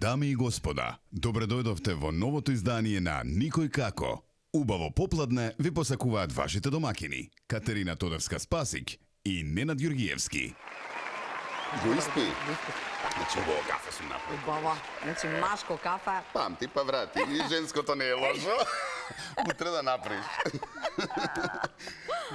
Дами и господа, добре дојдовте во новото издание на Никој како. Убаво попладне ви посакуваат вашите домакини Катерина Тодорска-Спасик и Ненад Ѓургиевски. Го испи? Значи, убаво кафе сум направил. Убаво. Значи, машко кафе. Памти па врати. И женското не е лошо. Утре да направиш.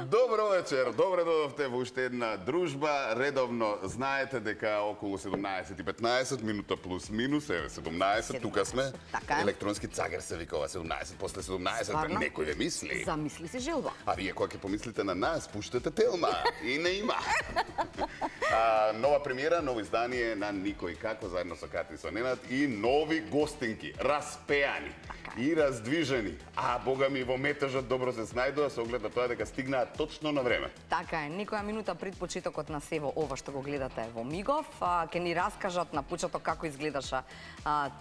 Добро вечер, добре дојдовте во уште една дружба. Редовно знаете дека околу 17:15, минута плюс минус, еве 17, тука сме. Така е. Електронски цагер се викава 17, после 17, Стварно? некој ве мисли. Замисли си Жилба. А вие кога ќе помислите на нас, пуштате Телма и не има. Нова премиера, ново издание на Никој како, заедно со Кати и со Ненад, и нови гостинки, распеани и раздвижени. А бога ми во метажот добро се снајдува со оглед на тоа дека стигнаат точно на време. Така е, некоја минута пред почетокот на сево ова што го гледате во Мигов, ќе ни раскажат на почеток како изгледаше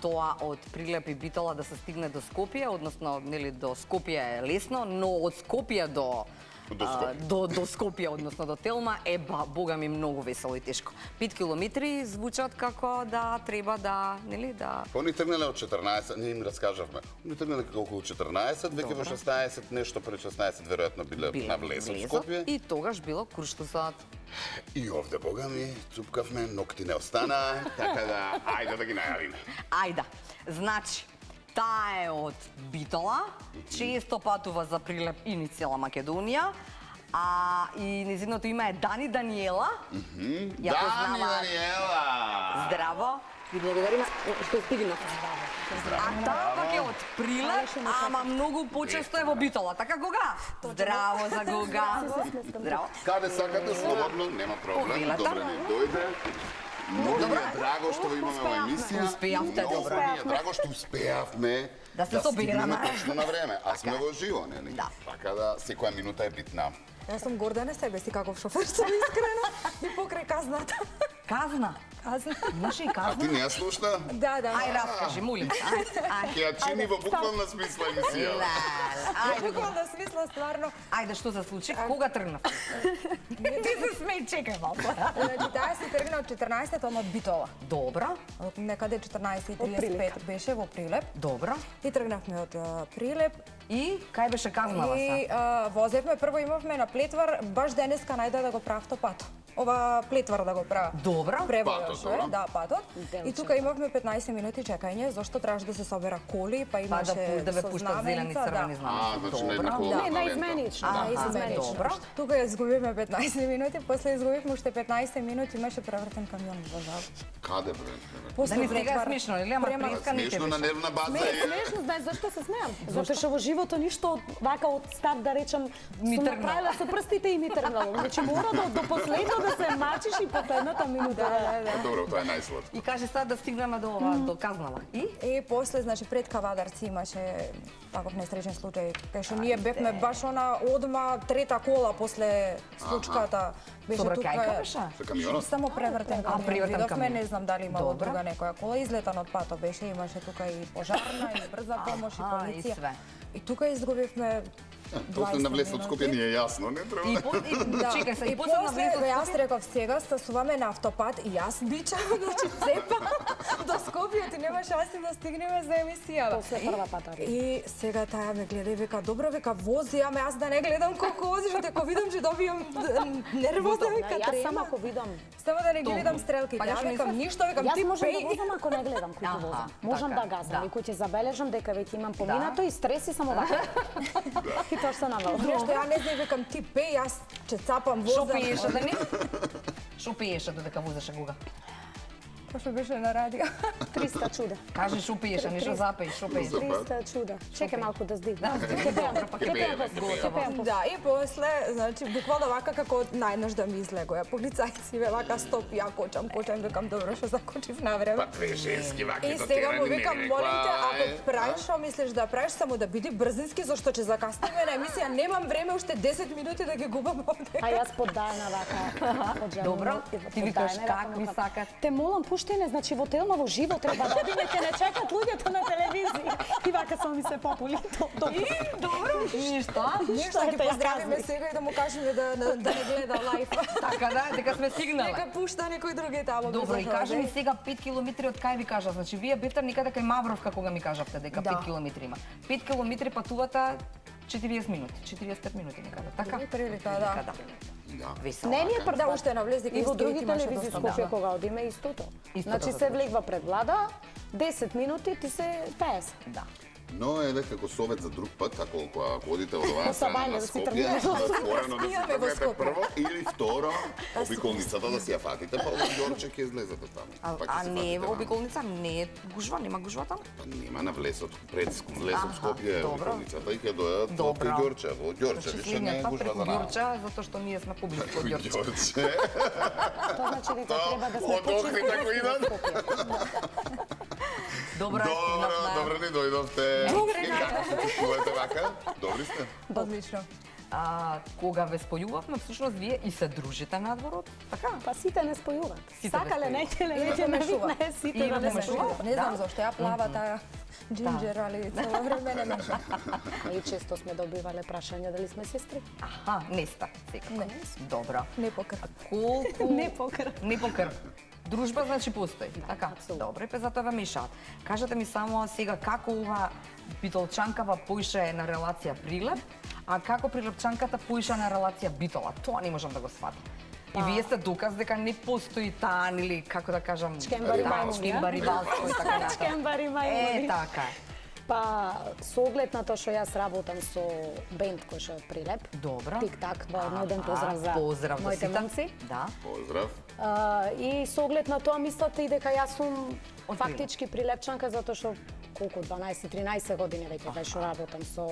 тоа од Прилеп и Битола да се стигне до Скопје, односно нели до Скопје е лесно, но од Скопје до Скопје, односно до Телма, бога ми многу весело и тешко. 5 километри звучат како да треба да, нели, да... Они тргнале од 14, не им раскажавме. Они тргнале околу 14, веќе во 16, нешто пред 16 веројатно биле на влезот в Скопје. И тогаш било курштусот. И овде бога ми цупкавме, нокти не остана, така да ајде да ги најавиме. Ајде. Значи, таа е од Битола, често патува за Прилеп и низ цела Македонија. И незиното име е Дани Даниела. Дани Даниела! Здраво. Ви благодариме што стигна. А таа пак е од Прилеп, ама многу почесто е во Битола. Така Гога? Здраво за Гога. Здраво. Каде сакате, слободно, нема проблем. Добре ни дојде. Многу ми е драго што имаме во емисија. Успеавте, добро. Многу ми е драго што успеавме да се собереме точно на време. А сме во живо, нели? Така да секоја минута е битна. Јас сум горда на себе си каков шофер сум искрено и покрај казната. Казна? Казна. Може и казна? А ти не ја слушна? Да. Ај, раскажи, молим. Ќе ја чини во буквална смисла емисија. Ајде, буквална смисла, стварно. Ајде, што се случи? Кога тргнав? Ти се смеј, чекај малку. Значи, таа си тргна од 14 од Битола. Добро. Некаде 14:35 беше во Прилеп. Добро. И тргнавме од Прилеп. И кај беше казнава се? И возевме, прво имавме на Плетвар, баш денеска најде да го правам автопат. Ова Плетвар да го правам. Добро. Превојаше, да, патот. И тука имавме 15 минути чекање, зашто требаше да се собера коли, па имаше да ве пуштат зелени, црвени знамена. Значи не наизменично. Добро. Тука изгубивме 15 минути, после изгубивме уште 15 минути, имаше превртен камион во жал. Каде бре? Да не сега е смешно, или ама преска не Смешно на нервна база е. Смешно, знаеш зашто се смеам? Затоа што во живото ништо вака од старт да речам сум направила со прстите и ми тргнало. Значи мора до последно да се мачиш и последната минута. Добро, тоа е најсладко. И каже сега да стигнеме до ова, до казнава. И после, значи, пред Кавадарци имаше таков несреќен случај, кај што ние бевме баш она одма трета кола после случката. Беше тука. Со камионот? Само превртен камион. превртен Видовме, камион. не знам дали имало друга некоја кола, излетан од пато беше, имаше тука и пожарна, и брза помош, и полиција. И тука изгубивме После на влез од Скопје ни е јасно, не треба. Чекај се, и после на влез од Скопје. Јас реков сега стасуваме на автопат и јас бичам, значи цепа до Скопје, ти нема шанси да стигнеме за емисија. После прва пата. И сега таа ме гледа и вика, добро, вика, вози, ама јас да не гледам колку возиш, дека видам че добијам нервоза, вика, Јас трема. само ако видам. Само да не ги видам стрелките. Јас викам ништо, викам ти Јас можам да пеј. возам ако не гледам кој ќе возам. Можам да газам и кој ќе забележам дека веќе имам поминато и стрес и само вака. И тоа што навал. Нешто ја не знам, викам ти пеј, јас ќе цапам возам. Шо пееше да не? Шо пееше додека возеше Гога? Што беше на радио? 300 чуда. Кажи шо пиеш, а не шо запееш, шо пиеш. 300 чуда. Чекај малку да здигнам. Ќе пеам. Да, и после, значи, буквално вака како најнаш да ми излегоја. Полицајци ве вака стоп, ја кочам, викам добро што закочив на време. Па две женски ваки И до сега му терани, викам, молим те, ако правиш што мислиш да правиш, само да биди брзински, зашто ќе закаснеме на емисија, немам време уште 10 минути да ги губам овде. А јас поддајна вака. Добро, ти викаш какви сакат. Те молам, пуштене, значи во телма во живо треба да одиме, ќе не чекат луѓето на телевизија. И вака само ми се попули. Добро, ништо. Ништо, ги поздравиме сега и да му кажеме да не гледа лајф. Така да, дека сме стигнале. Нека пушта некој други таму. Добро, и кажи ми сега 5 километри од кај ви кажа. Значи, вие бевте некаде кај Мавровка кога ми кажавте дека 5 километри има. 5 километри патувата 40 минути, 45 минути некаде. Така? Прилика, да. Весело. Не ни е Да, уште навлезе И во други телевизии Скопје кога одиме истото. Значи се влегва пред влада, 10 минути ти се 50. Да. Но еве како совет за друг пат, ако одите од оваа страна Сабања на да си Скопје, тргнете. отворено да си Стигаме во тргнете Скопје. прво или второ, обиколницата да си ја фатите, па од Ѓорче ќе излезете таму. Па ќе А си не е фатите во ваму. обиколница, не е гужва, нема гужва таму? Па нема на влесот, пред влесот Скопје е добро. обиколницата и ќе дојдат од Добро. Ѓорче. Во Ѓорче Значи, више не е слињата гужва преку за нас. Ѓорче, затоа што ние сме поблиску од Ѓорче. Ѓорче. Тоа значи дека треба да сме Од Охрид ако идат. Добро, Добро ни дојдовте. Добре, И како се чувствувате вака? Добри сте? Одлично. Кога ве спојувавме, всушност вие и се дружите надворот, така? Па сите не спојуваат. Сите Сакале, не не Или ќе помешува. навикнае сите Или да не помешува. спојуваат. Не знам Да. зашто ја плава таа джинџер, али цело време не меша. И често сме добивале прашања дали сме сестри. Аха, не ста, секако. Не. Добро. Не покр. Колку... Не по крв. Не по крв. Дружба значи постои, така? апсолутно. Добро, и затоа ве мешаат. Кажете ми само сега како ова битолчанкава поише на релација Прилеп, а како прилепчанката поише на релација Битола. Тоа не можам да го сфатам. И вие сте доказ дека не постои таан или како да кажам, Чкембари мајмуни, а? чкембари балско и така натаму. Чкембари мајмуни. така. Па, со оглед на тоа што јас работам со бенд кој што е Прилеп. Добро. Тик-так, во еден поздрав за поздрав до моите сите. момци. Да. Поздрав. И со оглед на тоа мислате и дека јас сум Од фактички прилепчанка затоа што колку 12-13 години веќе веќе работам со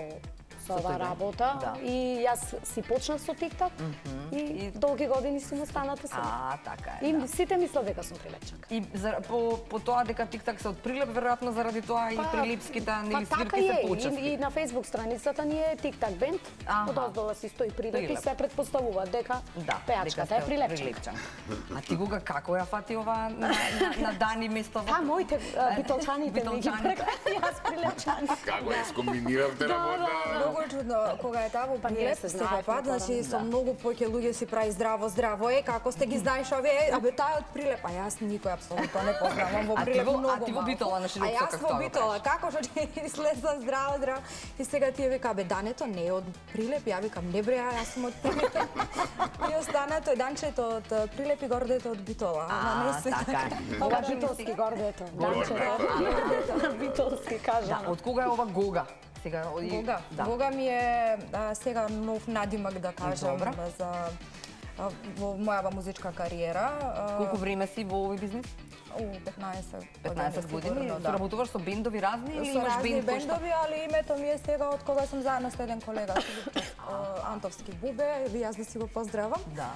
оваа тој работа да. и јас си почнав со тик-так и долги години сум останата со. Така е. И Да. сите мислат дека сум прилепчанка. И по тоа дека тик-так се од Прилеп, веројатно заради тоа и прилипските нели свирки се и почести. на Facebook страницата ни е тик-так бенд. Аха. Одоздола си стои Прилеп и Прилеп. се предпоставуваат дека пеачката е прилепчанка. А ти кога како ја фати ова на дани место? Та моите битолчаните ми ги Битолчаните. прекати, јас прилепчани. Како ја скомбиниравте работа? Многу е чудно кога е таа во Па ние Прилеп се се знаевме пат, тоа, значи со да. многу поќе луѓе си прави здраво, здраво е, како сте ги знаеш овие, абе таа е од Прилеп, а јас никој апсолутно не познавам во А ти Прилеп во- многу. а ти во малку. Битола на Широко А јас како во тоа го Битола, како што ќе излеза здраво, здраво. И сега тие вика, абе Дането не е од Прилеп, ја викам, не бре, јас сум од Прилеп. И останато е Данчето од Прилеп и Гордето од Битола. Ама не се така е. Ова Кажи ми битолски сега- гордето. Гордето. Битолски кажам. Да, од кога е ова Гога? Сега Бога. Да. Бога ми е сега нов надимак да кажам Добра. за во мојава музичка кариера. Колку време си во овој бизнис? 15 15 години. сигурно, да. Соработуваш со бендови разни или Со имаш разни бенд кој што? бендови, али името ми е сега од кога сум заедно со еден колега, Антовски Бубе, ви јас да си го поздравам. Да.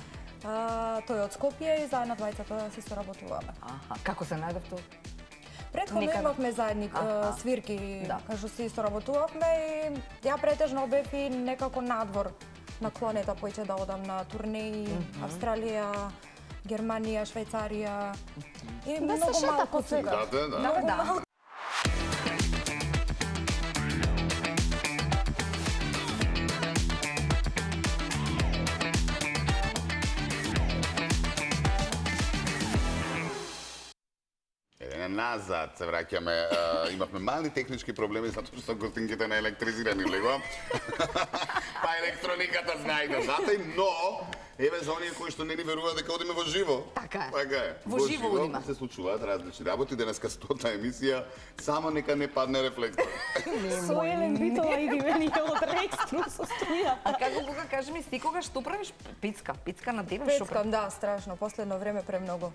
Тој е од Скопје и заедно двајцата си соработуваме. Аха. Како се најдовте? Претходно Некаде. имавме заедни Аха. свирки, Да. кажу си соработувавме и ја претежно бев и некако надвор наклонета поќе да одам на турнеи, Австралија, Германија, Швајцарија и Да многу се шета малку по света. Да, да. Многу Да. малку. Назад се враќаме, имавме мали технички проблеми затоа што гостинките на електризирани лего. Па електрониката знае да затоа, но Еве за оние кои што не ни веруваат дека одиме во живо. Така е. Така е. Во живо одиме. се случуваат различни работи. Денеска 100-та емисија, само нека не падне рефлектор. Со Елен Битола иди мени од рекстру со струја. А како Буга, кажи ми, секогаш што правиш? Пицка на тебе што правиш? Пецкам, да, страшно. Последно време премногу.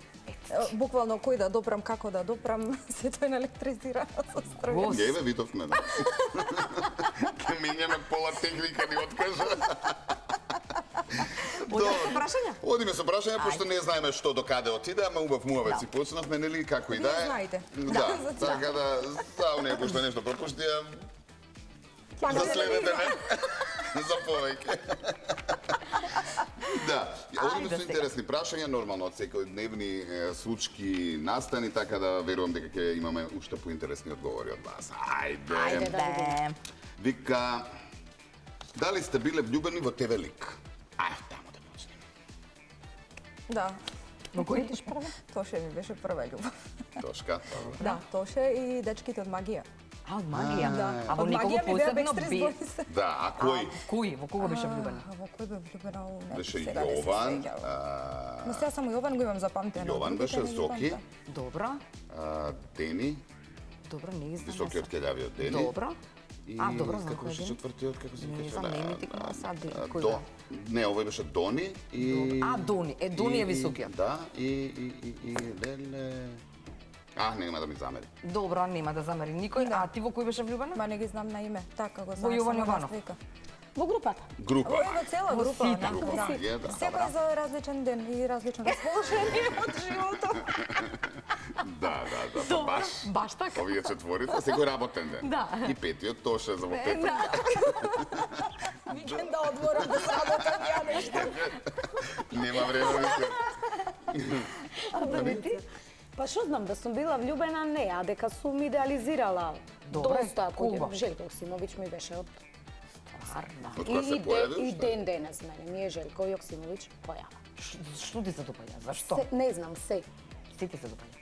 Буквално кој да допрам, како да допрам, се тој наелектризирано со струја. Ја еве видовме, да. Ке менјаме пола техника ни откажа. Одиме со прашања? Одиме со прашања, пошто не знаеме што до каде отиде, ама убав муавец си почнавме, нели, како и да е. Вие знаете. Да, така да, за оние кои што нешто пропуштија, за следете не, за повеќе. Да, одиме со интересни прашања, нормално од секојдневни случки настани, така да верувам дека ќе имаме уште поинтересни одговори од вас. Ајде. Бе. Вика, дали сте биле влюбени во тебе лик? Таму да почнеме. Да. Но кој? Тоше ми беше прва љубов. Тошка. Да, Тоше и дечките од Магија. А, од Магија? Да. А во Од некого Магија ми беа посебно Backstreet би... Boys. Да, а кој? Кој? Во кого беше влюбена? Во кој бе влюбена у некој Беше сега не се Јован. сеќавам. Но сега само Јован го имам запамтено. Јован беше Другите не ги Зоки. памтам. Добро. Дени, Добро, не ги знам. високиот келјавиот Дени. Добро. И А, добро, знам како кој е беше Дени. четвртиот, како се Не каже? знам, не ми тикнува сад, кој До. бе? Не, овој беше Дони и... А, Дони. Дони е високиот. Да, и леле... нема да ми замери. Добро, нема да замери никој. А ти во кој беше влюбена? Ма не ги знам на име. Така го Во знам. Јован само Јованов. разлика. Во групата. Група. Во цела Во група. сите. онака, Група, да. е, да. Секој за различен ден и различно расположение од животот. Да, Баш така. Овие четворица, секој работен ден. Да. И петиот, Тоше за во петок. Викенда одморам да сработам ја нешто. Нема време више. Па што знам, да сум била влюбена, не, а дека сум идеализирала Добре, доста кого? Желко Јоксимович ми беше од Стварно. Од кога се појави? и ден денес мене ми е Желко Јоксимович појава. Што ти се допаѓа? Зашто? Не знам, се. Ти ти се допаѓа?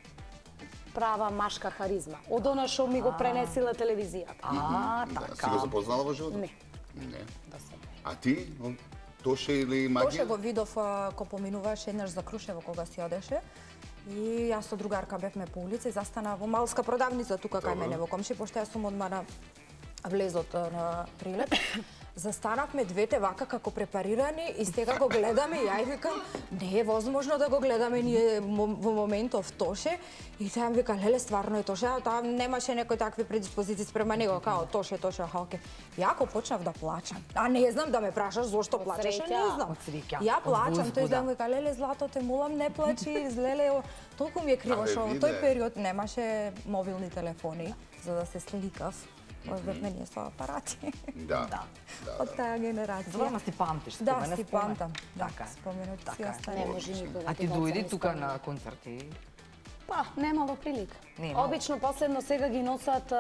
Права машка харизма. Од она што ми го пренесила телевизијата. А, Да, така. си го запознала во животот? Не, Не. да се. А ти? Тоше или Тоше Магија? го видов ко поминуваше еднаш за Крушево кога си одеше. И јас со другарка бевме по улица и застана во малска продавница тука кај мене во комши, пошто јас сум одма на влезот на Прилеп. Застанавме двете вака како препарирани и сега го гледаме и ја и викам не е возможно да го гледаме ние во моментов Тоше и таа ми вика леле стварно е Тоше, а таа немаше некои такви предиспозиции спрема него као Тоше, оке. Јако почнав да плачам. А не знам да ме прашаш зошто плачеш, среќа. не знам. Од среќа, Ја од плачам, тој возбуда. да вика леле злато те молам не плачи, леле толку ми е криво Абе, што во виде. тој период немаше мобилни телефони за да се сликав. Бевме ние со апарати. Да. Од таа генерација. Здрава си памтиш, Да, споменав, си спомен. памтам. Да, Така е. споменот си Така е. остане. Не може никој да А ти баца дојди ми тука спомен. на концерти? Па, немало прилика. Немало. Обично последно сега ги носат,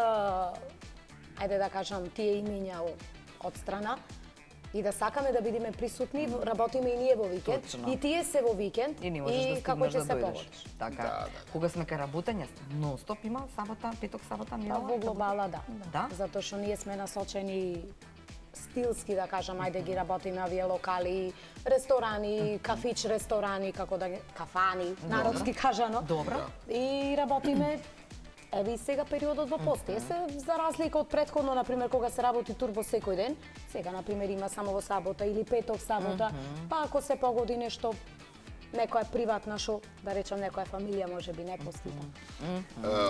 ајде да кажам, тие имиња од страна и да сакаме да бидеме присутни, работиме и ние во викенд, Точно. и тие се во викенд, И не можеш да како стигнеш ќе да се дојдеш. погодиш. Така. Да. Кога сме кај работење, нон-стоп има сабота, петок, сабота, Па мила. во глобала да. Да? Затоа што ние сме насочени стилски, да кажам, ајде ги работиме овие локали, ресторани, кафич ресторани, како да ги кафани, народски кажано. Добро. И работиме еве и сега периодот во пости. Се за разлика од претходно, например, кога се работи турбо секој ден, сега например има само во сабота или петок сабота, па ако се погоди нешто некоја приватна шо, да речам некоја фамилија можеби не постита.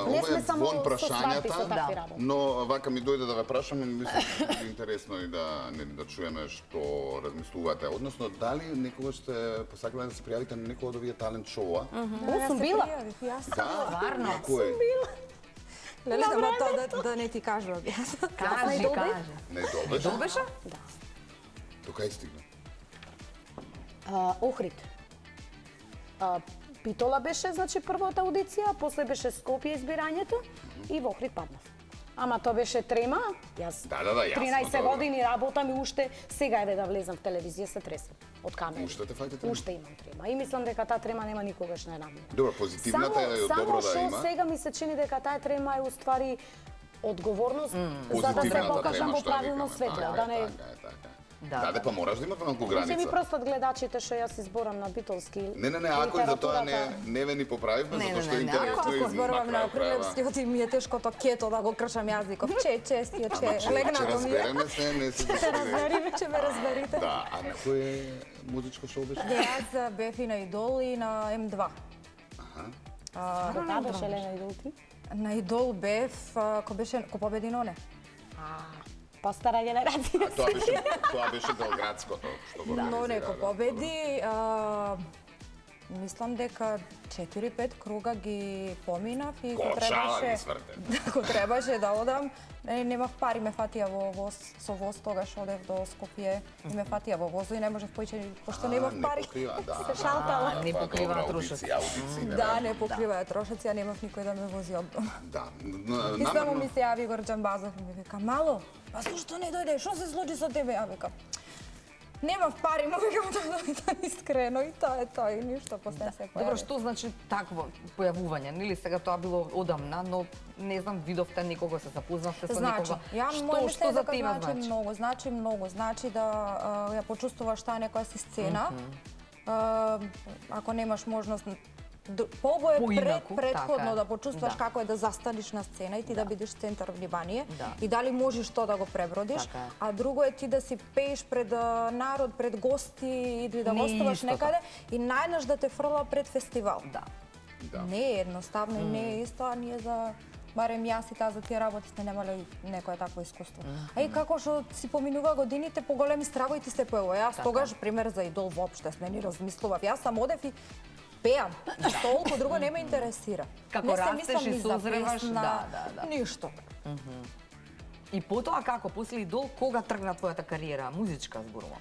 Не Ова сме е само вон со свадби, со прашањата, такви работи. но вака ми дојде да ве прашам и мислам дека е интересно и да чуеме што размислувате. Односно, дали некогаш сте посакале да се пријавите на некој од овие талент шоуа? О, сум била. Јас Да, Стварно? на кој? леле само тоа да не ти кажувам јас. Кажи, добив? кажи. Не добеше? Добеше? До кај стигна? Охрид. Питола беше, значи, првата аудиција, после беше Скопје избирањето и во Охрид паднав. Ама тоа беше трема, јас Да, јасно, 13 добро. години работам и уште сега еве да влезам в телевизија се тресам од камера. Уште те фаќате трема? Уште имам трема. И мислам дека таа трема нема никогаш не намира. Добро, позитивната е добро да Само има. што сега ми се чини дека таа трема е уствари одговорност за да се Позитивната покажам трема, во што ја правилно викаме. светло, Така да е, не така е, така е. Да, па мораш да имаш малку Може ми граница. просто гледачите што јас изборам на битолски. Не, ако и за тоа не ве ни поправивме, Не, затоа што не, не, интересно Ако зборувам на прилепскиот и ми е тешко то кето да го кршам јазиков. Че, легнато ми е. разбереме се, не се Че ме разберите. Да, а на кој музичко шоу беше? Јас бев и на Идол и на М2. Која беше Елена Идолти? На Идол бев, ко победи Ноне. Постара генерација. Тоа беше Белградското, што го Но организира. неко победи, мислам дека 4-5 круга ги поминав и Кочала ги сврте. Ако требаше да одам, немав пари, ме фатија во воз, со воз тогаш одев до Скопје и ме фатија во возо и не можев поиќе, пошто немав пари. Не покрива, да. Се шалтала. Не покрива трошоци. Да, не покрива трошоци, а немав никој да ме вози од дома. Да. И само ми се јави Игор Џамбазов и ми вика, Мало, па зошто не дојде, што се случи со тебе? Ја викам, немав пари, му викам да искрено и тоа е тоа и ништо, после се појави. Добро, што значи такво појавување? Нели сега тоа било одамна, но не знам, видовте некого, се запознавте со Значи, некого. Што за тебе значи? Значи многу. Значи да ја почувствуваш таа некоја си сцена. Ако немаш можност Пого е Поинаку, предходно така. да почувствуваш Да. како е да застанеш на сцена и ти да бидеш центар внимание Да. и дали можеш тоа да го пребродиш, Така е. а друго е ти да си пееш пред народ, пред гости или да Не гостуваш истото. некаде и најнаш да те фрла пред фестивал. Да. Не е едноставно и не е исто, а ние барем јас и таа за тие работи сте немале некое такво искуство. А и како што си поминува годините, поголеми стравои ти се појавува. Јас тогаш, пример, за Идол воопште не ни размислував. Јас сам одев и пеам. Толку друго не ме интересира. Како не се растеш мислам и ни за созреваш, песна, да. ништо. И потоа како, после Идол, кога тргна твојата кариера? Музичка зборувам.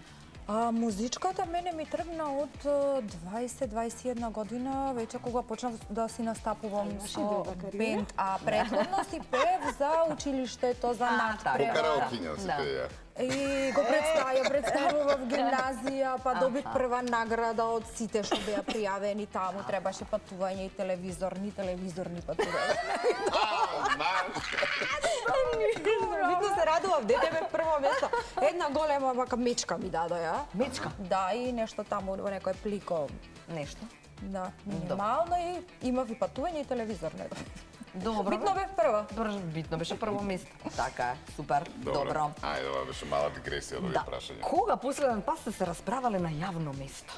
Музичката мене ми тргна од 20-21 година, веќе кога почнав да си настапувам со друга кариера? бенд, а предходно си пеев за училиштето, за така. По надпревар. караокиња се Да. пеја. И го представував гимназија, па добив прва награда од сите што беа пријавени таму. Требаше патување и телевизор, ни патување. Битно се радував, дете бе прво место. Една голема вака мечка ми дадоја. Мечка? Да, и нешто таму во некој плико. Нешто. Да, минимално и имав и патување и телевизор. Добро. Битно бев прва. Битно беше прво место. Така е, супер, добро. Ајде, ова беше мала дигресија од овие прашања. Кога последен пат сте се расправале на јавно место?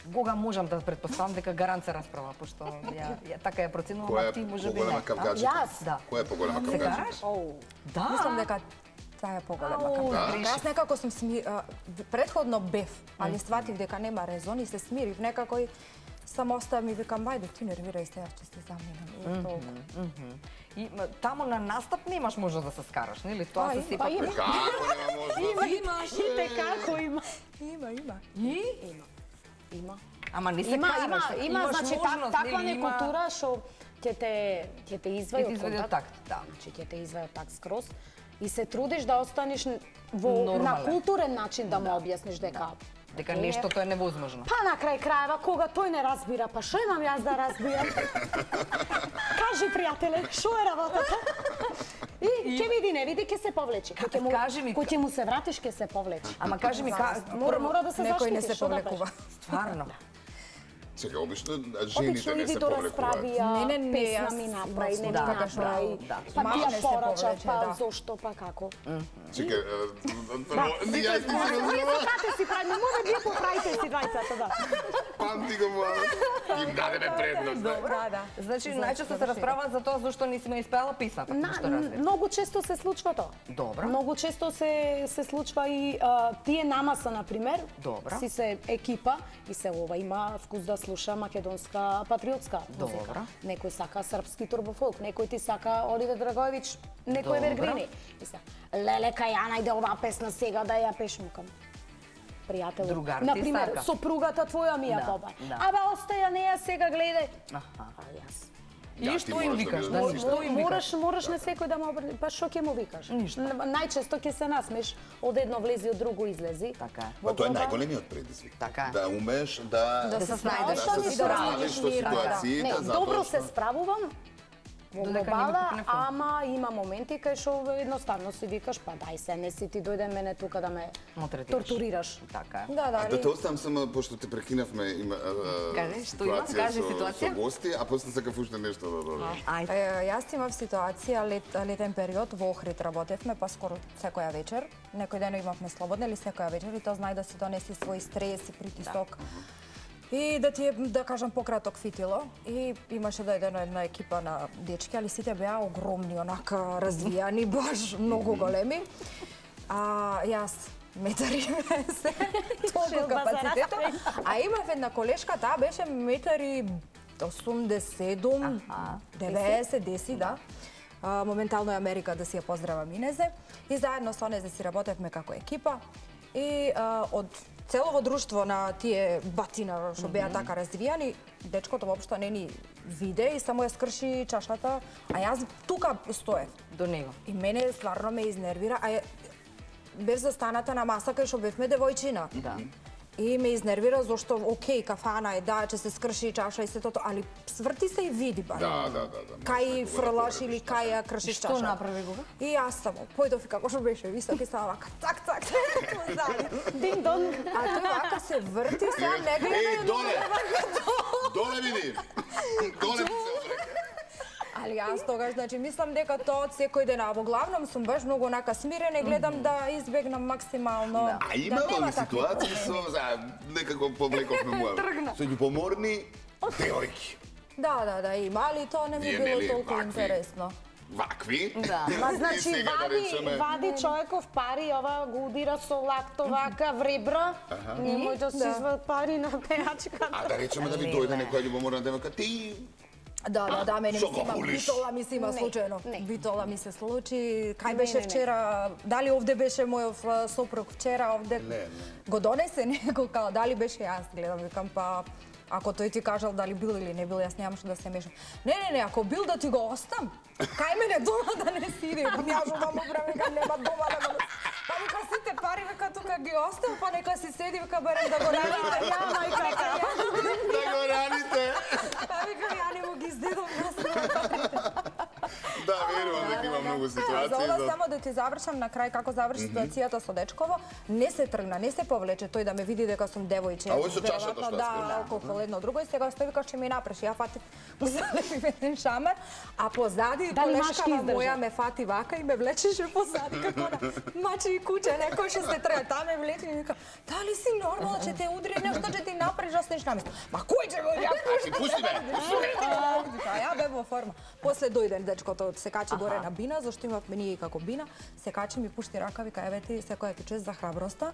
Кога можам да предпоставам дека гарант се расправа, пошто ја така ја проценувам, Која а ти е може би не. поголема а? кавгаџика? Јас? Да. Која е поголема Се кавгаџика? караш? Мислам Да. дека таа е поголема. Ау, Да. грешив. Јас некако сум предходно бев, али сватив дека нема резон и се смирив. Некако и само оставам и викам, ајде, ти нервирај се, јас ќе се заминам. И толку. И таму на настап немаш можност да се скараш, нели? Тоа се сепак. има. Како нема можност? Имаш и како има. Има. И? Има. Ама не се Има, караш. има, значи можност, таква нели, има- некултура што ќе те извади Ќе те од извади од контакт. такт, да. Значи ќе те извади од такт скроз и се трудиш да останеш во на Нормален. културен начин да му објасниш дека Дека окей, нештото е невозможно. Па на крај крајева, кога тој не разбира, па што имам јас да разбирам? Кажи, пријателе, што е работата? И ќе види, не види, ќе се повлечи. Кажи ми, Кој ќе му се вратиш, ќе се повлечи. Ама кажи ми, Мора да се Некој не заштитиш, се што да повлекува. правиш? стварно. Чека, обично жените Обично не иди се до повлекуваат. расправија, Не, песна јас ми имам направи, не ми да, направи, да. па Мама ти не ја се порача, повлече, па да. зошто, па како. Чека, Вие сакате си прави, може вие поправите си двајцата, да. памти го мора. Им дадеме предност. Да. Значи, За најчесто се заврши. расправаат за тоа зашто не си ме испеала песната, што разбирам. Многу често се случва тоа. Добро. Многу често се случва и тие намаса, например, Добро. си се екипа и се ова има вкус да слуша македонска патриотска музика. Добро. Некој сака српски турбофолк, некој ти сака Оливер Драгоевич, некој Добро. Евергрини. И се, леле, кај ја најде оваа песна сега да ја пешмукам. Пријател, Другар ти например, сака. сопругата твоја ми ја Да, поба. да. Абе, остаја неја сега гледај. Аха. А јас. И Да, што ти им мораш да викаш? ги Да, однесиш. што им викаш? Мораш на секој да му обрне. Па што ќе му викаш? Ништо. Најчесто ќе се насмеш, од едно влези, од друго излези. Така е. Па тоа е Во глава. најголемиот предизвик. Така е. Да умееш да Да се снајдеш, да се да справиш со справиш, Не, ситуациите, добро затоа се што справувам во Додека не го глобала, купи на фон. ама има моменти кај што едноставно си викаш, па дај се, не си ти дојде мене тука да ме Малтретираш. тортурираш. Така е. Да, да, А да те оставам само, пошто те прекинавме, има Кажи, што има? Кажи ситуација. со гости, а после сакав уште нешто да додам. Ајде. Јас имав ситуација летен период во Охрид работевме, па скоро секоја вечер. Некој ден имавме слободна или секоја вечер и тоа знај да си донеси свој стрес и притисок. И да ти е, да кажам, пократок фитило. И имаше дојдено една екипа на дечки, али сите беа огромни, онака развијани, баш многу големи. А јас метар и 90, толку капацитета. А имав една колешка, таа беше метар и 87, 90, 10, да. Моментално е Америка, да си ја поздравам Инезе. И заедно со Незе си работевме како екипа. И од целово друштво на тие батина што беа така развијани, дечкото воопшто не ни виде и само ја скрши чашата, а јас тука стоев. До него. И мене стварно ме изнервира, а бев застаната на маса кај што бевме девојчина. Да. И ме изнервира зашто, окей, кафана е, да, ќе се скрши чаша и се тото, али сврти се и види бар. Да. Кај фрлаш или кај ја кршиш чаша. Што направи кога? И јас само, појдов и како што беше висок и само вака, цак, Дин дон. а тој вака се врти, сега не гледа. Доле види! Доле ми се обрека. Али јас тогаш, значи, мислам дека тоа од секој ден, а во главном сум баш многу онака смирена и гледам да избегнам максимално. А има ли ситуации со, некако повлековме муа, со љубоморни девојки? Да, има, али тоа не ми Вие било нели толку вакви? интересно. Вакви? Да. Ма И значи сега да речеме- вади човеков пари, ова го удира со лакто вака в ребра. Немој да си извад пари на пејачката. А да речеме да ви дојде некоја љубоморна девојка, ти Да, мене ми Шо се го има, хулиш? битола ми се има Не, случајно. не. Битола ми се случи. Кај Не, беше не, не. вчера, дали овде беше мојов сопруг вчера, овде Не. го донесе некој, као дали беше јас, гледам, викам, па ако тој ти кажал дали бил или не бил, јас немаше да се мешам. Не, ако бил да ти го остам, кај мене дома да не си иде. Јас да му правам, вика, нема дома да го... Па вика, сите пари, вика, тука ги остам, па нека си седи, вика, барем да го раните. Ја, мајка, да го раните. па вика, ја не му ги издедам на Да, верувам дека има многу ситуации. За ова само да ти завршам на крај како заврши ситуацијата со дечково, не се тргна, не се повлече тој да ме види дека сум девојче. А овој со чашата Веројатно, што да, скрна. алкохол едно друго и сега стои викаш ќе ми напреш. Ја фатив му залепив еден шамар, а позади Дали машки колешкава издржа? моја ме фати вака и ме влечеше позади како на мачи и куче, некој што се трга, таа ме влече и вика: "Дали си нормална, ќе те удри нешто, ќе ти напреш, јас нешто намислам." Ма кој ќе го ја Пусти ме. Ја бев во форма. После дојде дечкото, се качи горе на бина, зашто имавме ние и како бина, се качи ми пушти рака, вика, еве ти, секоја ти чест за храброста.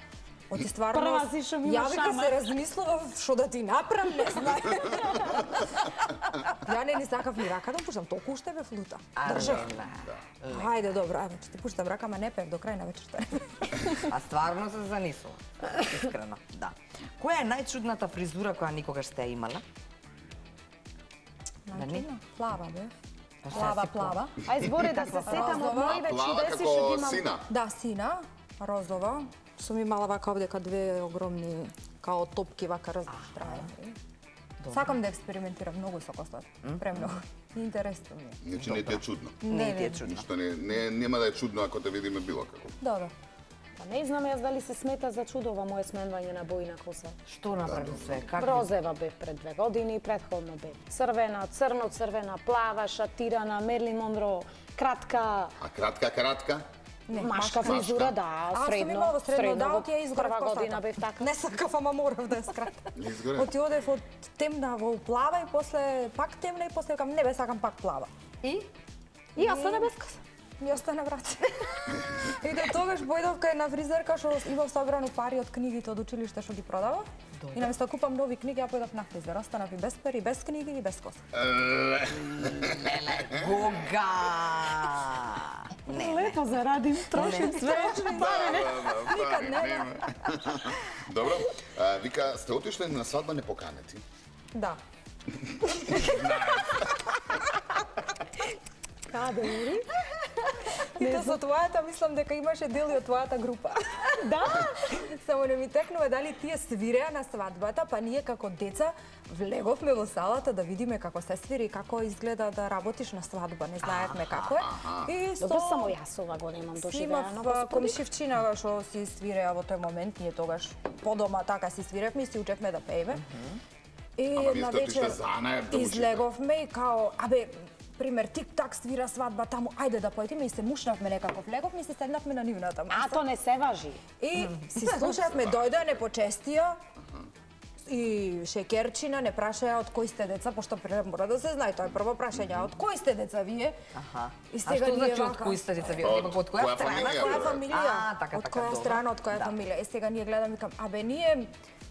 Оти стварно, Прва си што ми има ја вика шамар. се размислував што да ти направам, не знај. Ја не ни сакав ни рака да му пуштам, толку уште бе флута. Држав. Хајде, добро, ајде, ќе ти пуштам рака, ма не пев до крај на вечерта. А стварно се занесува. Искрено, да. Која е најчудната фризура која никогаш сте ја имала? Да не? Плава бе. Па Плава, сега си плава. Ај збори да се сетам од моите Плава чудеси што како ги имам. сина. Да, сина, розова. Сум имала вака овдека две огромни, као топки вака раздраени. Сакам да експериментирам многу со косата. Премногу. Интересно ми е. Значи не ти е чудно. Не ти е чудно. Ништо нема да е чудно ако те видиме било како. Да. Па не знам јас дали се смета за чудова моје сменување на бои на коса. Што направи све? Как? Розева бев пред 2 години, предходно бев црвена, црно-црвена, плава, шатирана, Мерлин Монро, кратка, А кратка? машка фризура, да, Аз сум имала средно, да, од ја изгорев прва косата. година бев така. Не сакав, ама морав да ја скратам. Не изгорев? Оти одев од темна во плава и после пак темна и после викам не бе, сакам пак плава. И? И остана без коса. Ми остана врат. И до тогаш појдов кај на фризерка што имав собрано пари од книгите од училиште што ги продава. И наместо да купам нови книги, ја појдов на фризер. Останав и без пари, без книги и без коса. Кога? Не. Лепо зарадим, трошим све. Никад нема. Добро. Вика, сте отишле на свадба непоканети? Да. Каде, Мири? И тоа со твојата, мислам дека имаше дели од твојата група. Да. Само не ми текнува дали тие свиреа на свадбата, па ние како деца влеговме во салата да видиме како се свири и како изгледа да работиш на свадба. Не знаевме како е. И Добро, само јас ова го немам доживеано. Имав комшивчина што си свиреа во тој момент, ние тогаш по дома така си свиревме и си учевме да пееме. И една вечер излеговме и као, пример, тик-так свира свадба таму, ајде да поетиме и се мушнавме некако. Влеговме и се седнавме на нивната маса. А, то не се важи. И си слушавме, дојдоа, не почестија, и шекерчина не прашаја од кои сте деца, пошто мора да се знае, тоа е прво прашање, од кои сте деца вие? И сега што значи од кои сте деца вие? Од која страна? Која фамилија? Така, од која страна, од која фамилија? И сега ние гледаме и викам,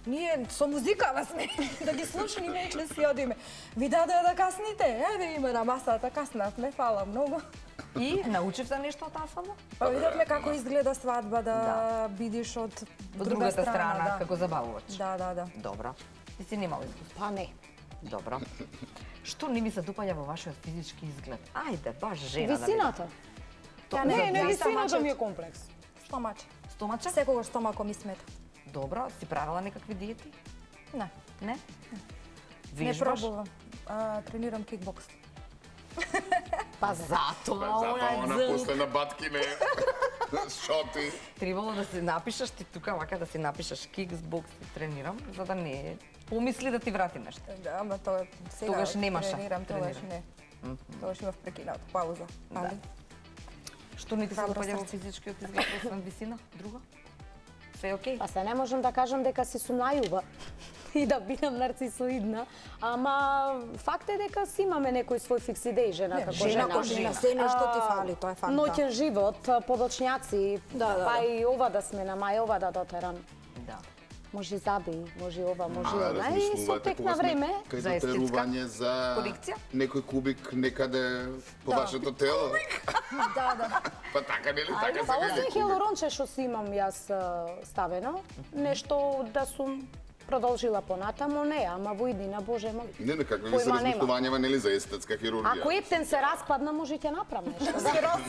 ние со музикава сме, да ги слушаме и си одиме. Ви дадоа да касните? Еве има на масата, каснавме, фала многу. И научивте нешто од таа свадба? Па видовме како изгледа свадба, да видиш од друга страна, како забавувач. Да. Добро. Ти си немала искуство? Па не. Добро. Што не ми се допаѓа во вашиот физички изглед? Ајде, баш жена. Висината. Не, висината ми е комплекс. Стомаче. Стомаче? Секогаш стомако ми смета. Добро, си правила некакви диети? Не. Не? Не пробувам. Тренирам кикбокс. Па затоа она после на баткине шоти. Требало да се напишеш ти тука, вака да си напишеш кикбокс и тренирам, за да не помисли да ти врати нешто. Да, ама тоа сега Тогаш немаше. тренирам, тогаш не. Тогаш имав прекинат пауза. Али? Што не ти се допаѓа во физичкиот изглед, освен висина? Друго? Се е окей? Па се не можам да кажам дека си сум најуба и да бидам нарцисоидна, ама факт е дека си имаме некој свој фикс идеј жена како жена. Жена, се нешто ти фали, тоа е факт. Ноќен живот, подочњаци, Да. па и ова да сме на мај, ова да дотерам. Да. Може заби, може ова, може она. И со тек на време Кај За естетска дотерување за корекција? некој кубик некаде по вашето тело. Да. Па така нели, така Па се освен вели. хиалуронче што си имам јас ставено, нешто да сум продолжила понатаму, не, ама во иднина, боже мој. Не, какви ви се Појма нема. размислувањава нели за естетска хирургија? Ако ептен се распадна, може ќе направам нешто.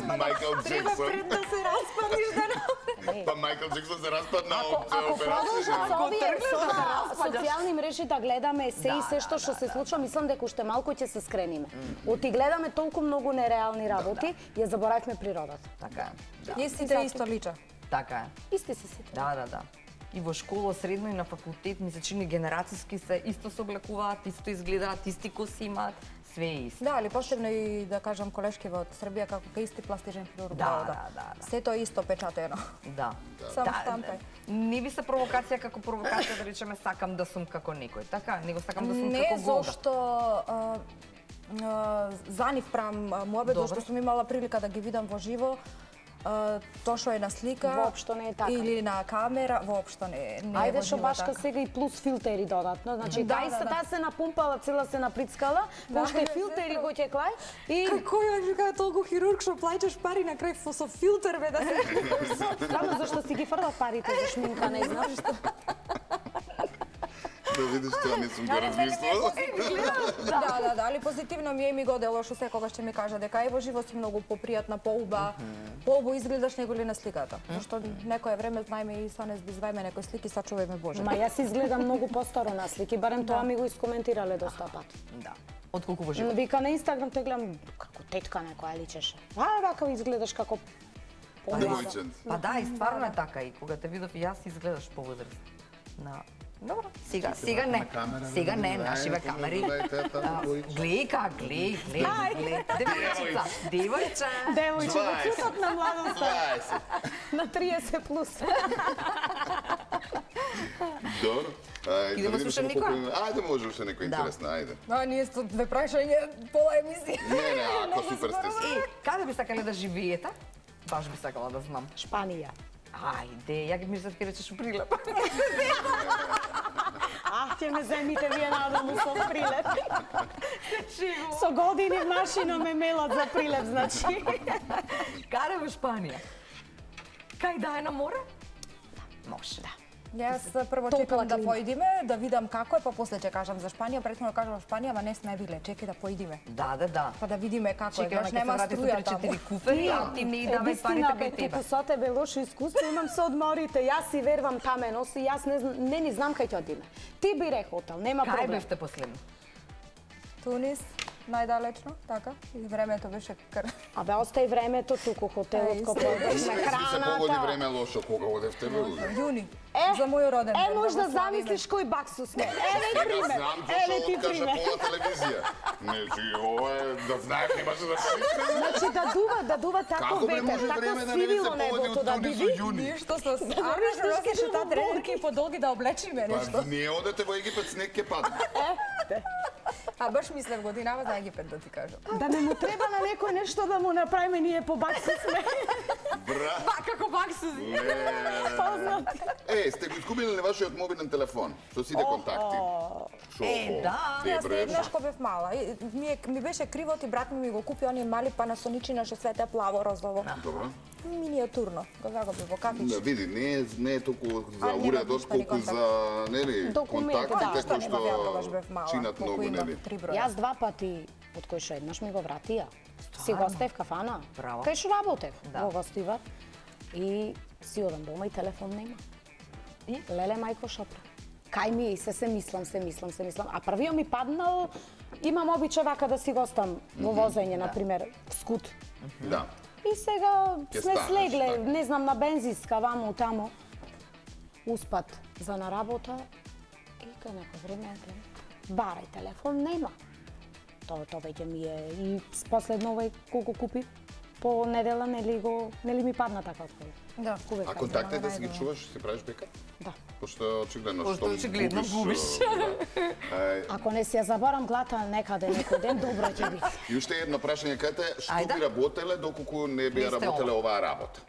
Майкл Джексон. Да се распадиш да Па Майкл Джексон се распадна од Ако продолжат операција. со овие со распадаш. социјални мрежи да гледаме се и се што се случува, мислам дека уште малку ќе се скрениме. Оти гледаме толку многу нереални работи, ја заборавме природата. Така е. Ние сите исто лича. Така е. Исти се сите. Да. И во школа, средно и на факултет, ми се чини генерацијски се исто се облекуваат, исто изгледаат, исти коси имаат, све е исто. Да, али посебно и да кажам колешкиве од Србија како кај исти пластичен хирург. Да. Сето е исто печатено. Да. Само штампај. Не би се провокација како провокација да речеме сакам да сум како некој, така? Него сакам да сум Не, како Гога. зашто за нив правам муабет, Добро. зашто сум имала прилика да ги видам во живо. Тоа што е на слика Воопшто не е така. или на камера, воопшто не е Ајде во што живо башка така. сега и плюс филтери додатно. Значи, Да, таа да. се напумпала, цела се наприцкала, уште филтери го ќе клај и Кој е вика толку хирург што плаќаш пари на крај со филтер бе да се. Стварно, зашто си ги фрла парите за шминка, не знам што. Да видиш, тоа не сум го размислувал. Да, али позитивно ми е ми го дело што секогаш ќе ми кажа дека во живо си многу попријатна, поубаво изгледаш него ли на сликата. Зашто некое време знаеме и са не збизвајме некои слики, сачувајме Боже. Ма јас изгледам многу постаро на слики, барем тоа ми го искоментирале доста пат. Да. Отколку во живот. Вика на Инстаграм те гледам како тетка некоја личеше. Вака изгледаш како Девојчен. Па да, и стварно е така. И кога те видов и јас изгледаш поводрас. Добро, сега не. Сега не, нашиве камери. Глеј как, глеј. Девојче. Девојче, цветот на младоста 20. на 30 плюс. Добро. Идемо слушам Никоја? Ајде, може уште некој интересно, ајде. Ние со две прашања пола емисија. Не, ако супер сте се. И, каде би сакале да живеете? Баш би сакала да знам. Шпанија. Ајде, ја ги мислев ке речеш у Прилеп. Ќе ме земите вие надаму со Прилеп. Со години машина ме мелат за Прилеп, значи. Каде во Шпанија? Кај да е на море? Може. Да. Јас прво Топла чекам да клима. поидиме, да видам како е, па после ќе кажам за Шпанија, претходно да кажам Шпанија, ама не сме биле, чекај да поидиме. Да. Па да видиме како е, Чекай, знаеш, ама нема ќе се врати струја со таму. 3-4 куфери, а ти не и давај парите кај тебе. Туку со тебе лошо искуство, имам се одморите, јас си вервам таменост и јас не ни знам кај ќе одиме. Ти бире хотел, нема Кај проблем. бевте последно? Тунис, најдалечно, така, и времето беше Абе, остај времето туку, хотелот, Еј, кој исто. поедеш Се на погоди храната. време лошо кога одевте бе. јуни, за мој роден ден. Може да го славиме. замислиш кој баксу сме. Еве Сега пример. знам Еве зашо ти откажа пример. пола телевизија. Значи, ова е, да знаеш, немаше да свикне. Значи да дува тако Како бе ветер, може тако време да не ви се свивило погоди небото од да Тунис биде. до јуни? Ништо со виж, Арна ти што во тренерки подолги да облечиме нешто. Па не одете во Египет, снег ќе падне. А баш мислев годинава за Египет да ти кажам. Да не му треба на некој нешто да му направиме ние по баксу сме. Бра. Па како баксу? Познати. Сте го изгубили на вашиот мобилен телефон, со сите контакти. Шо? да. Јас еднаш кога бев мала, ми беше кривот и брат ми го купи оние мали панасоничи што свете плаво, розово. Добро. Миниатурно, го загубив во кафич. Да, види, не е толку за нема уредот, ништо ни колку контакт. за, нели, Документи, контактите да, кои што немав, ја тогаш бев што мала, чинат колку многу, имам, нели? 3 броја. Јас 2 пати, од кој што еднаш ми го вратија. Си го оставив кафана. Браво. Кај што работев, Да. во гостивар. И си одам дома и телефон нема. И? Леле мајко шопра. Кај ми е и се мислам. А првиот ми паднал, имам обичај вака да си го оставам во возење, например, скут. Да. И сега Ќе сме станеш, слегле, така. не знам, на бензинска, ваму, тамо. Успат за на работа и кај некој време гледам, барај телефон, нема. Тоа веќе ми е и последно овој колку купи по недела, нели ми падна така од кола. Да. Кубе А кај контактите да си ги најдувам. чуваш, си правиш бекап? Да. Пошто очигледно Пошто што очигледно губиш. Ако не си ја забарам глата некаде некој ден, добро ќе биде. И уште едно прашање, кажете, што Ајде. би работеле доколку не би Не сте работеле ова. оваа работа?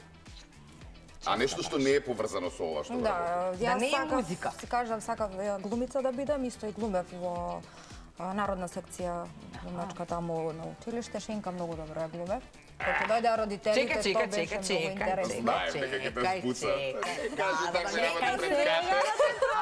А нешто што не е поврзано со ова што Да, работите. јас не е сакав, музика. си кажам, сакав глумица да бидам, исто и глумев во народна секција глумачка таму на училиште, Шенка многу добро ја глумев. Кога дојдеа родителите, тоа беше многу интересно. Знаем дека ќе те спуца. Кажи така се работи пред кате.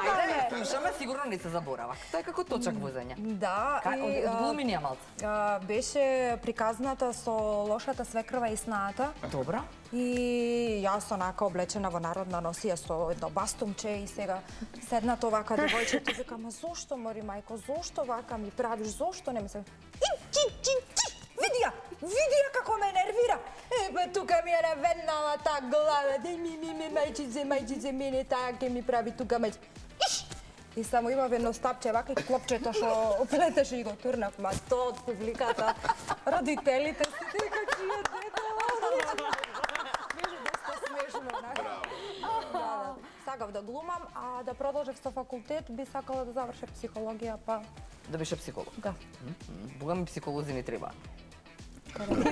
Ајде, слушаме, сигурно не се заборава. Тоа е како точак возење. Да, и Одглуми ни ја малце. беше приказната со лошата свекрва и снаата. Добро. И јас онака облечена во народна носија со едно бастумче и сега седнато вака девојчето и вика, ма зошто мори мајко, зошто вака ми правиш, зошто не ми се... Види ја како ме нервира. Бе, тука ми е наведнала та глава, де ми, мајчице, мене таа ке ми прави тука мајчице. И само имав едно стапче вака и клопчето што плетеше и го турнав, ма тоа од публиката, родителите си дека чија дете. Беше доста смешно, да. Сакав да глумам, а да продолжев со факултет, би сакала да завршев психологија, па Да беше психолог. да. Бога ми психолози не треба. Може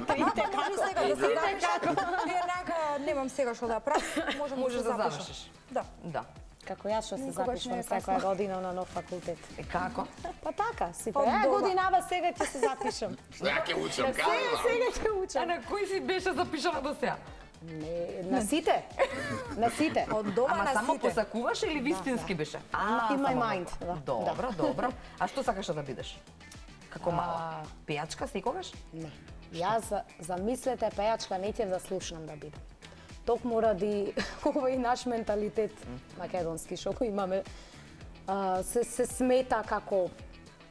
сега да се запишам. Еднака немам сега што да правам, можам Можеш да да се запишам. завршиш. Да. Да. Како јас што се Никогаш не запишувам е секоја касно. година на нов факултет. Како? Па така, си Од дома. годинава сега ќе се запишам. Ја ќе учам, Сега кажа. ќе А учам. на кој си беше запишана до сега? Не, на сите. На сите. Од дома Ама на само сите. посакуваш или вистински беше? In my само mind, вака. да. Добро, добро. А што сакаш да бидеш? Како мала? Пејачка секогаш? Не. Јас замислете пејачка не ќе да слушнам да бидам. Токму ради овој наш менталитет македонски што го имаме, се смета како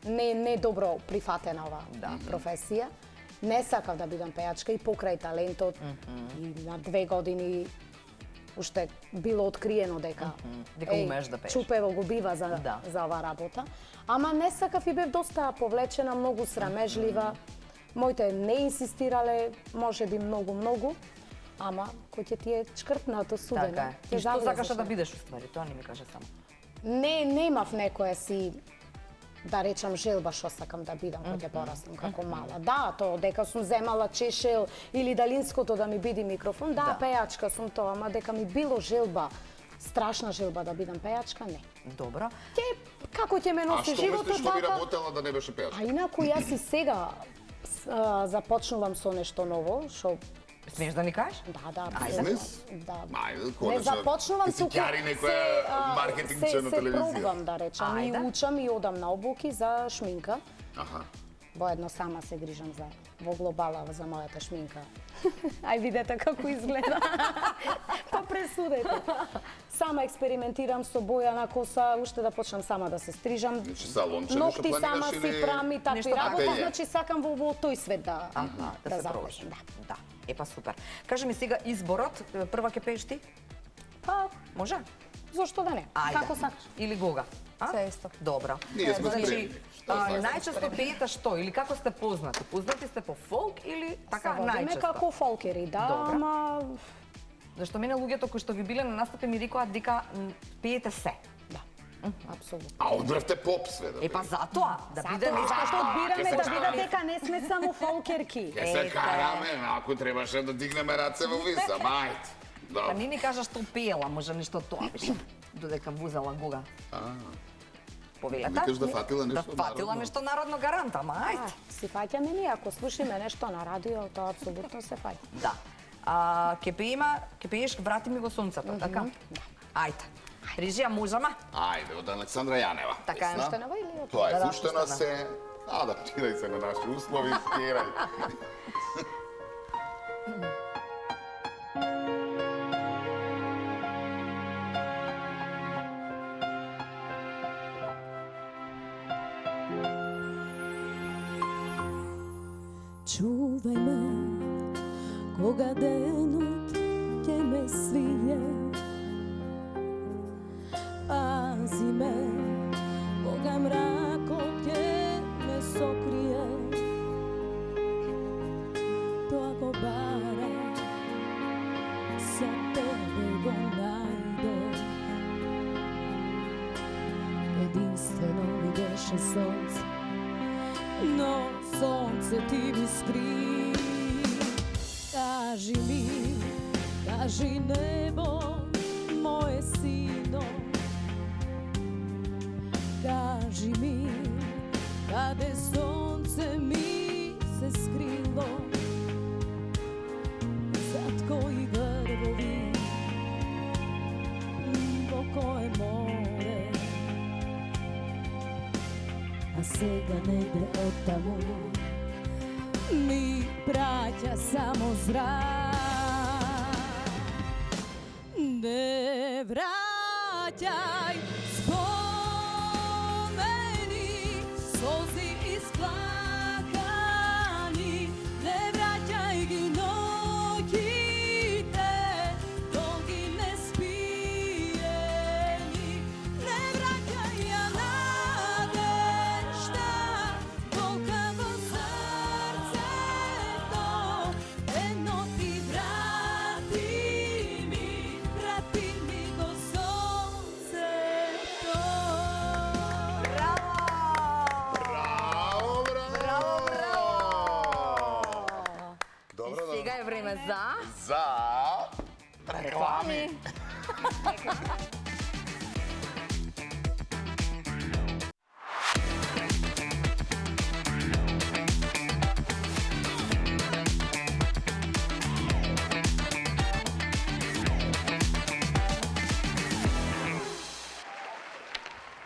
не добро прифатена ова професија. Не сакав да бидам пејачка и покрај талентот и на 2 години уште било откриено дека Дека умееш да пееш. чупево го бива Да. за оваа работа. Ама не сакав и бев доста повлечена, многу срамежлива. Моите не инсистирале, може би многу, ама кој ќе ти е чкртнато судено. Така е. ќе И што завлезеш сакаш да на- бидеш уствари? Тоа не ми каже само. Не имав некоја си да речам желба што сакам да бидам кога ќе пораснам како мала. Да, тоа дека сум земала чешел или далинското да ми биде микрофон, да, пејачка сум тоа, ама дека ми било желба, страшна желба да бидам пејачка, не. Добро. Како ќе ме А носи што животот мислиш што би така? работела да не беше пејачка? А инаку јас и сега започнувам со нешто ново, што Смееш да ни кажеш? Да, Бизнес? да. Ајде, Не конечно. започнувам Ти си ќари некоја маркетингче на телевизија. Се пробвам да речам и Ајде. учам и одам на обуки за шминка. Аха. Воедно сама се грижам во глобала за мојата шминка. Ај видете како изгледа. Па пресудете. Сама експериментирам со боја на коса, уште да почнам сама да се стрижам. Значи салонче, Ногти нешто сама планираш си или... прам и такви Нешто така работи, е. значи сакам во тој свет да Да се започнам. пробиш. Да. Епа супер. Кажи ми сега изборот, прва ќе пееш ти? Па, Може? зошто да не? Ајде. Како сакаш? Или Гога? А? Се исто. Добро. Ние сме Значи, спремни. Што сакаш? најчесто пеете што или како сте познати? Познати сте по фолк или така Се водиме најчесто? како фолкери, да, Добро. ама Зашто мене луѓето кои што ви биле на настапи ми рекоа дека пеете се. да. Апсолутно. А одбравте поп све да. Епа затоа да биде Затоа нешто што одбираме ќе се да караме. видат дека не сме само фолкерки. Ке се караме, ако требаше да дигнеме раце во виса, мајт. Па Да. не ни кажа што пеела, може нешто тоа беше. Додека возела Гога. Повелета? Викаш да фатила нешто Да фатила народно. нешто народно гаранта, мајт. Си фаќаме ние, ако слушаме нешто на радио, тоа апсолутно се фаќа. Да. Ке пееш Врати ми го сонцето, така? Ајде. Режија можеме? Ајде, од Александра Јанева. Така е. Песна. Пуштенова или од Тоа е Да, пуштена пуштена. се. Адаптирај се на наши услови, скерај. Čuvaj me, koga denot ќе me svije. Pazi me, koga mrakot ќе me sokrije. Тоа го бара, за тебе го најде. Единствено ми беше сонце, но сонце ти ми скри. Кажи ми, кажи небо, моje сино. Кажи ми, каде сонце ми се скрило. Зад кои врвови, во кое море. А сега негде оттаму ми праќа само зрак. Не враќај спомени, солзи исклакани. Не враќај ги ноќите, долги неспиени. Не враќај ја надежда, болка во срцето. Едно ти врати ми го сонцето. Браво! Браво, браво! Добро, И сега е време за За реклами.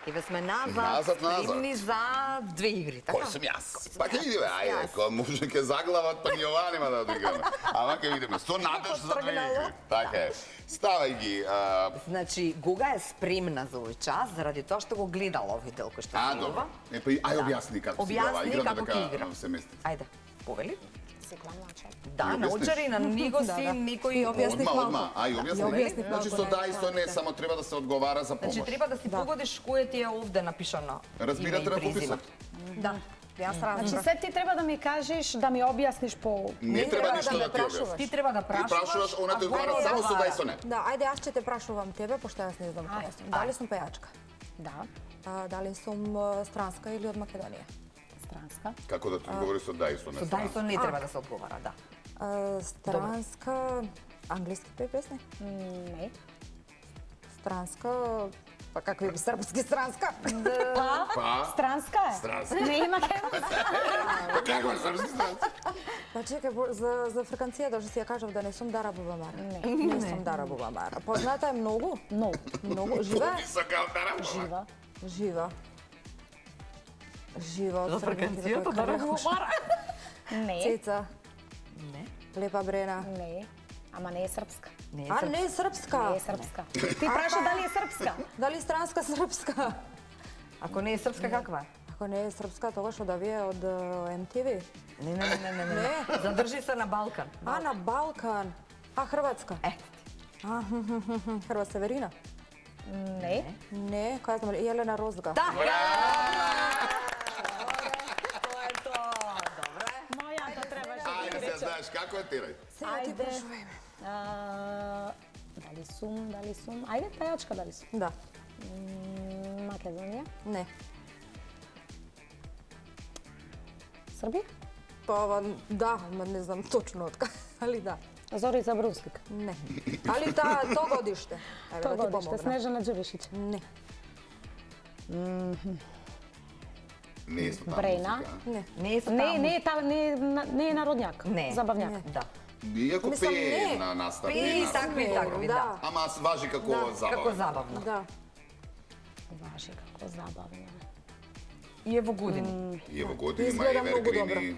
Еве сме назад, Назад. спремни за две игри, така? Кој сум јас? Па ќе видиме, ајде, кој може ќе заглават, па ни ова нема да одиграме. Ама ќе видиме, со надеж за две игри. Така е. Ставај ги. Значи, Гога е спремна за овој час, заради тоа што го гледала овој дел кој што А, се добро. игрува. Епа, ај објасни како си играва. Објасни Играта како ќе игра. се мести. Ајде, повели. Се гламаче. Да, И објасниш? научари на него си некој... И објасни. Одма, ај објасни. објасни Значи малку, со не, да и со не да. само треба да се одговара за Значи, помош. треба да си погодиш кој ти е овде напишано. Разбирате име и ракописот? презиме. Да, јас Значи разбрав. се ти треба да ми кажеш, да ми објасниш по... Не треба треба ништо да да ме ти прашуваш. објасни. Ти треба да Ти прашуваш, прашуваш, она те а одговара Гога само со да и одговара. со не. Да, ајде, јас ќе те прашувам тебе, пошто јас не знам која сум. Дали сум пејачка? Да, Дали сум странска или од Македонија? странска. Како да ти одговори со да и со не. Со да и со не треба да се одговара, да. Странска, англиски песни? Не. Странска, Па какви би српски странска? Па, странска е. Странска. Не има кај. Каква српски странска? Па чекај, за фрканцијата што си ја кажав да не сум Дара Бубамара. Не сум Дара Бубамара. Позната е многу? Многу. Многу. Жива е? Висока од Дара. Жива. Жива. Жива од За фрканцијата Дара Бубамара? Не. Цеца, Не. Лепа Брена. Не. Ама не е српска. Не е А, не е српска. Не е српска. Ти праша дали е српска? Дали странска српска? Ако не е српска, каква е? Ако не е српска, тогаш од авие од MTV. Не. Задржи се на Балкан. А, на Балкан. А, Хрватска. А, Хрва Северина. Не. Не, која знам, Јелена Розга. Така! Тоа е тоа. Добре. Мојата требаше. Ајде, сега знаеш како е тирај. Сега ти Ајде. прашувај ме. Дали сум? Ајде, пејачка дали сум? Да. Македонија? Не. Србија? Па, ова, да, ма не знам точно од кај, али да. Зорица Бруслик. Не. Али то годиште. Ајде То да ти годиште, помогнам. Снежана Ѓуришиќ. Не. Не е со таа Брена? музика. Не. Не е со Не е народњак. Не. Забавњак. Да. Иако Мислам, пее не. на настап. Пее не на- такви, такви, да. Ама важи како забава. Како забавно. Да. Важи како забавно. И е во години. И ево години има Изгледа многу Евергрини.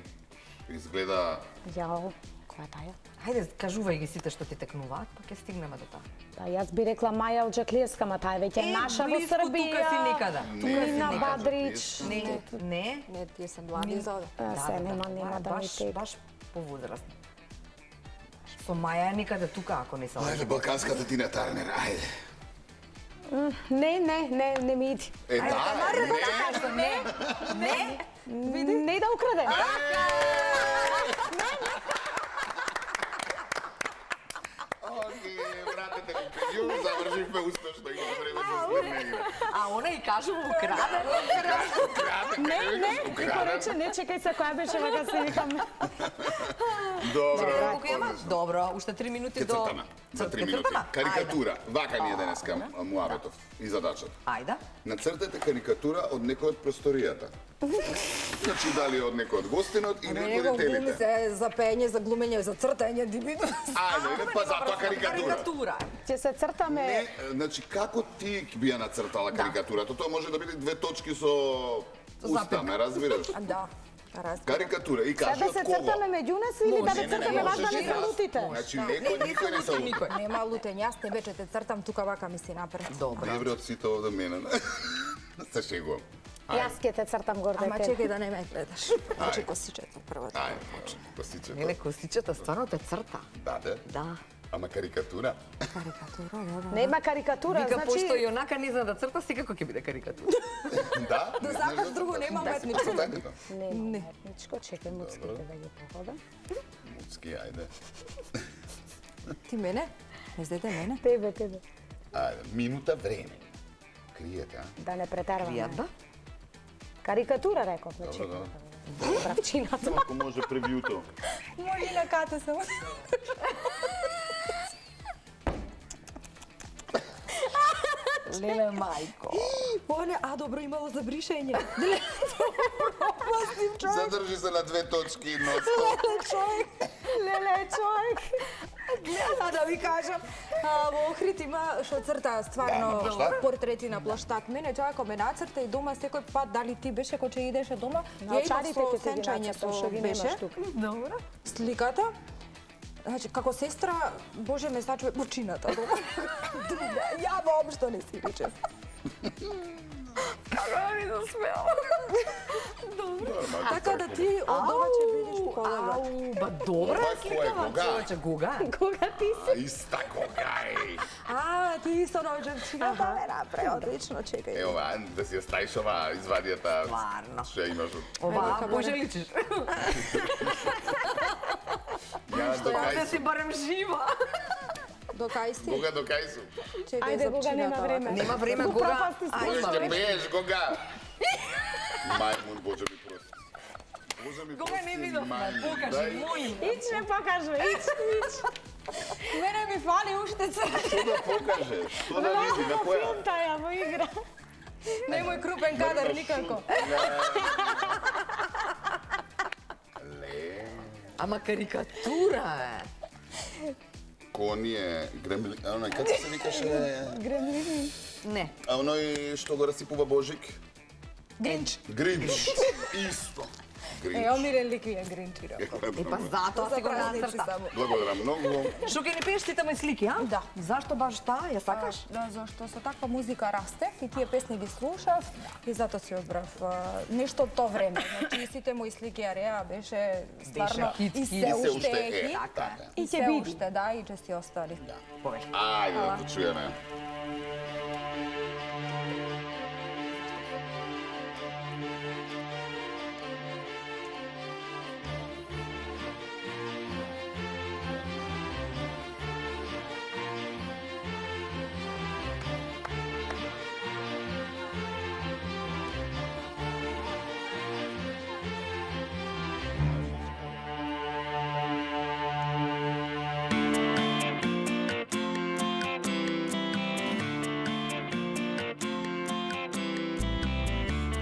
Изгледа Јао, која е таја? Хајде, кажувај ги сите што ти текнуваат, па ќе стигнеме до таа. Па јас би рекла Маја од Джаклиевска, ма таа е веќе наша во близко, Србија. тука си некада. Нина Не, Бадрич. Не, не. Не, тие се млади за ова. Се нема да ми баш, тек. баш повозрастни. Со Маја е некаде тука, ако не се лажам. Ајде, балканската Тина Тарнер, ајде. Не ми иди. Е, да, Не, Не да украде. Океј, вратете го кажу, завршивме успешно, има време за снимање. а она и кажува украде. Не, Ико рече, не чекај се која беше вака се викам. Добро. Колку имаш? Добро, уште 3 минути Ке до... цртаме, за 3 минути. Цртана? Карикатура. Вака ни е денеска муабетов и задачата. Ајде. Нацртете карикатура од некој од просторијата. Значи дали од некој од гостинот или од Него глуми родителите. се за пење, за глумење, за цртање, дибито. Ајде, па затоа карикатура. Карикатура. Ќе се цртаме. Не, значи како ти би ја нацртала карикатурата? Тоа може да биде 2 точки со уста, запетка. ме разбираш? Да. Разбирам. Карикатура и кажи Да од се кого? цртаме меѓу нас или да Не, ве не, цртаме можеш важно и не се нас. лутите? Значи Не никој не се лути. никој. Нема лутење, јас не вече те цртам, тука вака ми си напред. Добро. Евре од сите овде мене. Се шегувам. Јас ќе те цртам горде Ама тебе. чекај да не ме гледаш. Значи косичето прво. Ајде, почни. Костичето. Неле косичета стварно те црта. Да, да. Да. Ама карикатура? Карикатура, да. Нема карикатура, Вика, пошто значи и онака не зна да црта, секако ќе биде карикатура. Да? Да сакаш друго, нема уметничко. Цртањето. не. Ничко, чекај муцките да ги походам. Муцки, ајде. Ти мене? Не знаете мене? Тебе. Ајде, минута време. Криете, а? Да не претарваме. Пријатно. Карикатура реков, значи. Добро, да. Правчината. Ако може превјуто. Може на кате само. Леле мајко. Оне, добро имало за бришење. Леле, опасни човек. Задржи се на 2 точки, но Леле, човек. Леле, човек. Гледа да ви кажам, во Охрид има што црта Да, на стварно плаштак. портрети на плаштак. Мене тоа ако ме нацрта и дома секој пат, дали ти беше кој че идеше дома, На ја имав очарите со ти се ги сенчање нацртам, со што ги беше. немаш тука. Добро. Сликата, значи, како сестра, Боже ме сачува почината дома. Ја воопшто не си речев. Како ми да смеам. Така да ти од ова ќе бидеш колега. Ау, ба добра Ова е е сликава, кога? човече, кога? Кога ти си? Иста кога е. Ти со ножевчината ме направи, одлично, чекај. Ево, да си ја ставиш ова извадијата Стварно. што ја имаш. Ова, Ајде, Боже личиш. Ја до Да кај си барем жива. До кај си? Кога до кај су? Чекај Ајде, за кога нема пчината, време. вака. Нема време, Го кога? пропасти А, скоро. има Ќе време. бееш кога? Мајмун, Боже ми прости. Боже ми Кога не прости, видовме? мајмун. Покажи, Дај. мојм. Ич не покажува, ич. Мене ми фали уште Што да покажеш? Што да види, на која? Филм таја во игра. Немој крупен кадар никако. Ама карикатура е. Ко оние гремли... А оној, како се викаше? Гремлини. Не. А оној што го расипува Божик? Гринч. Гринч. Исто. Гринч. Омирен лик ви е Гринчира. И па затоа си го нацрта. Благодарам многу. Што ќе ни пееш ти тamo слики, а? Да. Зашто баш таа? Ја сакаш? Да, зашто со таква музика растев и тие песни ги слушав и затоа си одбрав нешто од тоа време. Значи сите мои слики ареа беше стварно хит, и хит. се И се уште уште е е, хит. така. И И ќе се биде. уште, да, и чести остали. Ајде да почуеме.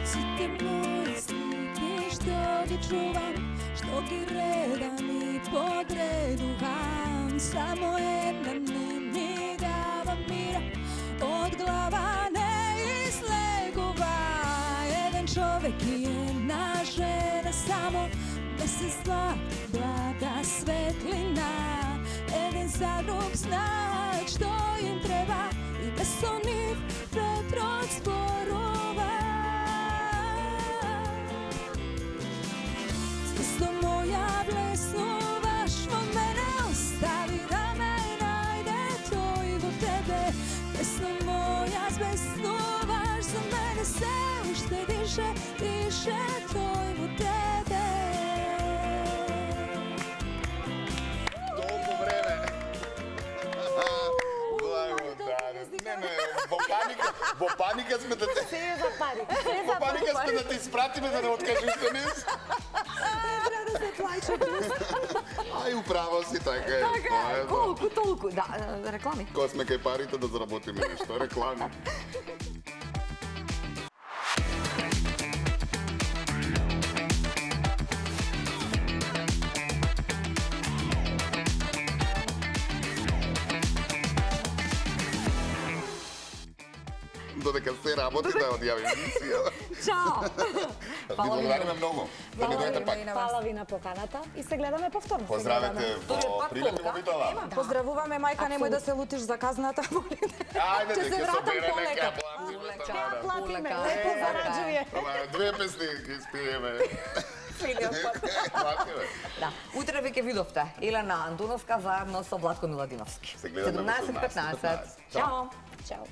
Сите мои слики што ги чувам, што ги редам и подредувам, само една не ми дава мира, од глава не излегува. Еден човек и една жена само, месец-два, блага светлина, еден за друг знаат што им треба и без со нив ветрот зборува. Звездо моја блеснуваш во мене, остави да ме најде тој во тебе. Песно моја збеснуваш за мене, се уште дише, дише тој во тебе. Толку време. Благодарам. Не, во паника сме да те... Се е за пари. Се е Во за паника сме пари. да те испратиме да не откажеш за низ. Треба да се плаќа. Ај, управо си, така е. Така, Тоа е, колку, толку. Да, реклами. Кога сме кај парите да заработиме нешто, реклами. Додека се работи да одјави емисија. Чао. Ви благодариме многу. Да ми дојдете пак. Фала ви на поканата и се гледаме повторно. Се Поздравете гледаме. во Прилеп и во Битола. Поздравуваме мајка, немој да се лутиш за казната, молим. Ајде, Ќе се дека се вратам береме полека. ка платиме. Ја платиме, Полека. лепо зараđuje. Две песни ги спиеме. Платиме. Да, утре веќе видовте Елена Антоновска заедно со Владко Миладиновски. Се гледаме во 17:15. 17:15. Чао. Чао.